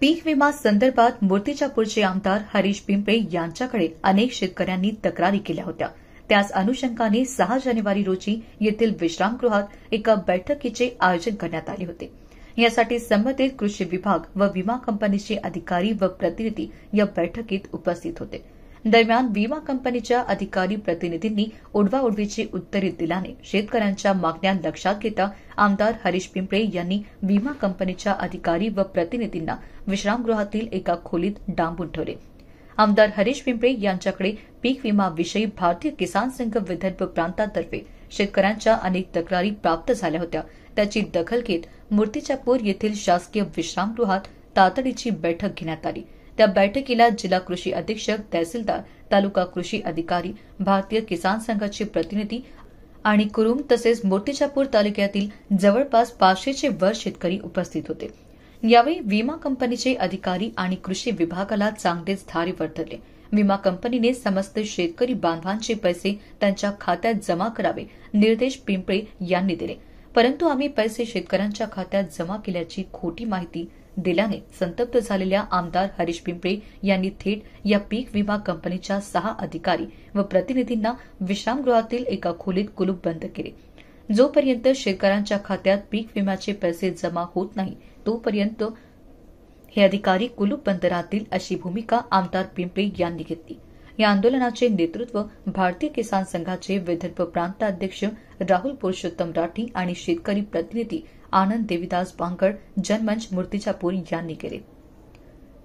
पीक विमा संदर्भात मूर्तिजापूरचे आमदार हरीश पिंपळे यांच्याकडे अनेक शेतकऱ्यांनी तक्रारी केल्या होत्या। त्याच अनुषंगाने 6 जानेवारी रोजी येथील विश्रामगृहात एका बैठकीचे आयोजन करण्यात आले होते। यासाठी संबंधित कृषी विभाग व विमा कंपनीचे अधिकारी व प्रतिनिधी या बैठकीत उपस्थित होते। दरम्यान विमा कंपनीच्या अधिकारी प्रतिनिधींनी उडवाउडवीची उत्तरे दिल्याने शेतकऱ्यांच्या मागण्या लक्षात घेता आमदार हरीश पिंपळे यांनी विमा कंपनीच्या अधिकारी व प्रतिनिधींना विश्रामगृहातील एका खोलीत डांबून ठेवले। आमदार हरीश पिंपळे यांच्याकडे पीक विमाविषयी भारतीय किसान संघ विदर्भ प्रांतातर्फे शेतकऱ्यांच्या अनेक तक्रारी प्राप्त झाल्या होत्या। त्याची दखल घेत मूर्तिजापूर येथील शासकीय विश्रामगृहात तातडीची बैठक घेण्यात आली। त्या बैठकीला जिल्हा कृषी अधीक्षक, तहसीलदार, तालुका कृषी अधिकारी, भारतीय किसान संघाचे प्रतिनिधी आणि कुरुम तसेच मूर्तिजापूर तालुक्यातील जवळपास 500चे वर शेतकरी उपस्थित होते। यावेळी विमा कंपनीचे अधिकारी आणि कृषी विभागाला चांगलेच धारेवर धरले। विमा कंपनीने समस्त शेतकरी बांधवांचे पैसे त्यांच्या खात्यात जमा करावे निर्देश पिंपळे यांनी दिले, परंतु आम्ही पैसे शेतकऱ्यांच्या खात्यात जमा केल्याची खोटी माहिती दिल्याने संतप्त झालेल्या आमदार हरीश पिंपळे यांनी थेट या पीक विमा कंपनीच्या 6 अधिकारी व प्रतिनिधींना विश्रामगृहातील एका खोलीत कुलूप बंद केले। जोपर्यंत शेतकऱ्यांच्या खात्यात पीक विम्याचे पैसे जमा होत नाही तोपर्यंत हे अधिकारी कुलूप बंद राहतील अशी भूमिका आमदार पिंपळे यांनी घेतली। या आंदोलनाचे नेतृत्व भारतीय किसान संघाचे विदर्भ प्रांताध्यक्ष राहुल पुरुषोत्तम राठी आणि शेतकरी प्रतिनिधी आनंद देविदास बांगड, जनमंच मूर्तिजापूर यांनी केले।